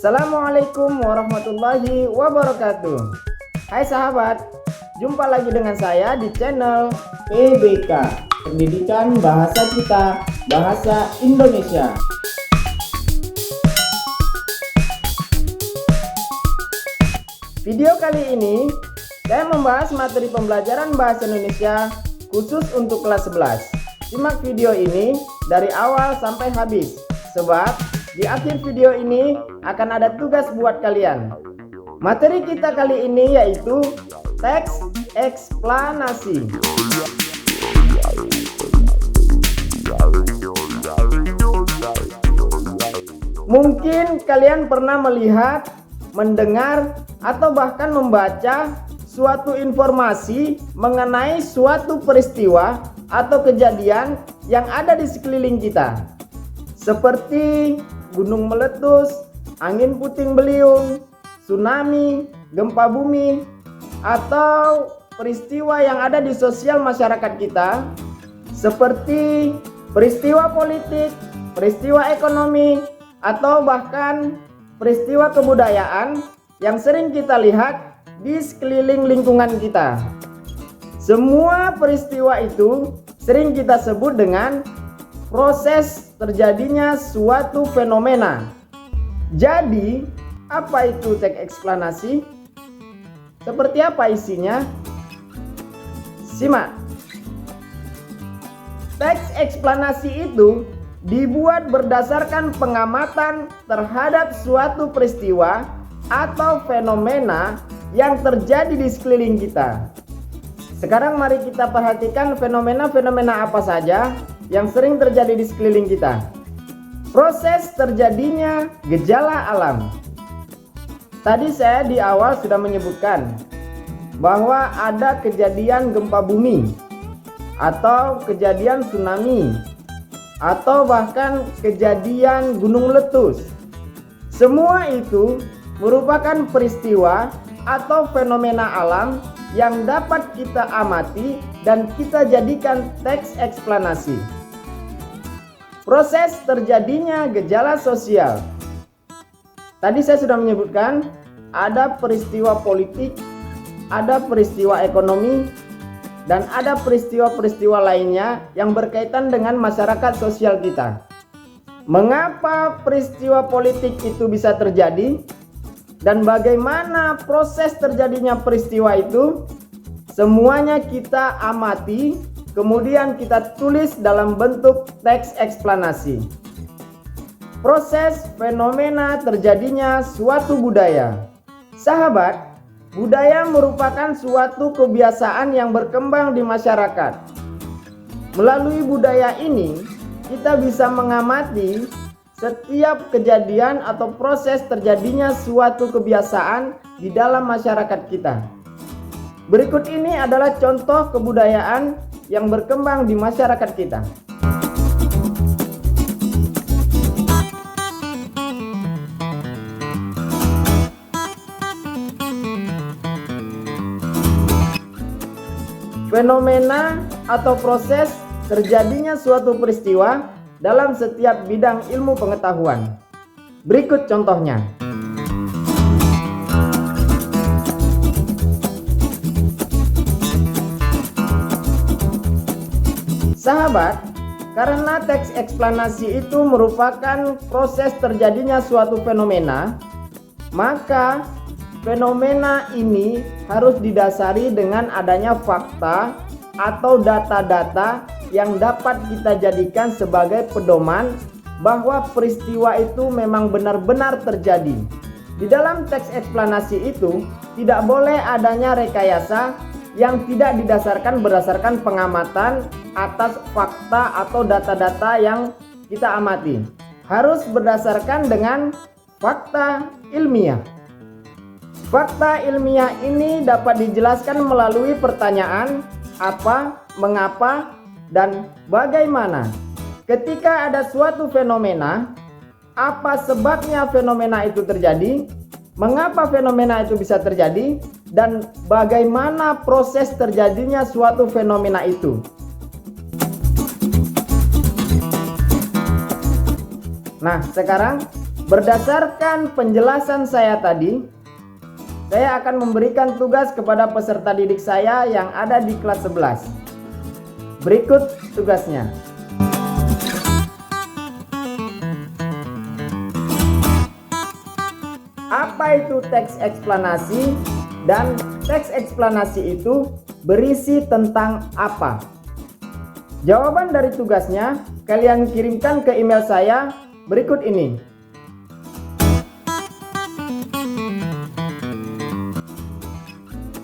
Assalamualaikum warahmatullahi wabarakatuh. Hai sahabat, jumpa lagi dengan saya di channel PBK, Pendidikan Bahasa Kita, Bahasa Indonesia. Video kali ini saya membahas materi pembelajaran bahasa Indonesia khusus untuk kelas 11. Simak video ini dari awal sampai habis, sebab di akhir video ini akan ada tugas buat kalian. Materi kita kali ini yaitu teks eksplanasi. Mungkin kalian pernah melihat, mendengar, atau bahkan membaca suatu informasi mengenai suatu peristiwa atau kejadian yang ada di sekeliling kita, seperti gunung meletus, angin puting beliung, tsunami, gempa bumi, atau peristiwa yang ada di sosial masyarakat kita, seperti peristiwa politik, peristiwa ekonomi, atau bahkan peristiwa kebudayaan yang sering kita lihat di sekeliling lingkungan kita. Semua peristiwa itu sering kita sebut dengan proses terjadinya suatu fenomena. Jadi, apa itu teks eksplanasi? Seperti apa isinya? Simak. Teks eksplanasi itu dibuat berdasarkan pengamatan terhadap suatu peristiwa atau fenomena yang terjadi di sekeliling kita. Sekarang mari kita perhatikan fenomena-fenomena apa saja yang sering terjadi di sekeliling kita. Proses terjadinya gejala alam. Tadi saya di awal sudah menyebutkan bahwa ada kejadian gempa bumi, atau kejadian tsunami, atau bahkan kejadian gunung meletus. Semua itu merupakan peristiwa atau fenomena alam yang dapat kita amati dan kita jadikan teks eksplanasi. Proses terjadinya gejala sosial. Tadi saya sudah menyebutkan ada peristiwa politik, ada peristiwa ekonomi, dan ada peristiwa-peristiwa lainnya yang berkaitan dengan masyarakat sosial kita. Mengapa peristiwa politik itu bisa terjadi? Dan bagaimana proses terjadinya peristiwa itu? Semuanya kita amati, kemudian kita tulis dalam bentuk teks eksplanasi. Proses fenomena terjadinya suatu budaya. Sahabat, budaya merupakan suatu kebiasaan yang berkembang di masyarakat. Melalui budaya ini, kita bisa mengamati setiap kejadian atau proses terjadinya suatu kebiasaan di dalam masyarakat kita. Berikut ini adalah contoh kebudayaan yang berkembang di masyarakat kita. Fenomena atau proses terjadinya suatu peristiwa dalam setiap bidang ilmu pengetahuan. Berikut contohnya. Sahabat, karena teks eksplanasi itu merupakan proses terjadinya suatu fenomena, maka fenomena ini harus didasari dengan adanya fakta atau data-data yang dapat kita jadikan sebagai pedoman bahwa peristiwa itu memang benar-benar terjadi. Di dalam teks eksplanasi itu tidak boleh adanya rekayasa yang tidak didasarkan berdasarkan pengamatan atas fakta atau data-data yang kita amati. Harus berdasarkan dengan fakta ilmiah. Fakta ilmiah ini dapat dijelaskan melalui pertanyaan apa, mengapa, dan bagaimana. Ketika ada suatu fenomena, apa sebabnya fenomena itu terjadi, mengapa fenomena itu bisa terjadi, dan bagaimana proses terjadinya suatu fenomena itu. Nah, sekarang Berdasarkan penjelasan saya tadi, saya akan memberikan tugas kepada peserta didik saya yang ada di kelas 11. Berikut tugasnya. Apa itu teks eksplanasi dan teks eksplanasi itu berisi tentang apa? Jawaban dari tugasnya kalian kirimkan ke email saya berikut ini.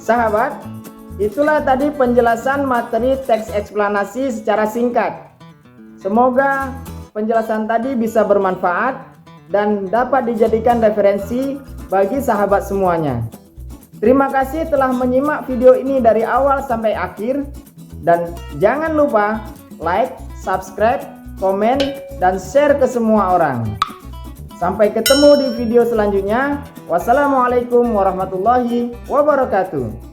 Sahabat, itulah tadi penjelasan materi teks eksplanasi secara singkat. Semoga penjelasan tadi bisa bermanfaat dan dapat dijadikan referensi bagi sahabat semuanya. Terima kasih telah menyimak video ini dari awal sampai akhir, dan jangan lupa like, subscribe, komen, dan share ke semua orang. Sampai ketemu di video selanjutnya. Wassalamualaikum warahmatullahi wabarakatuh.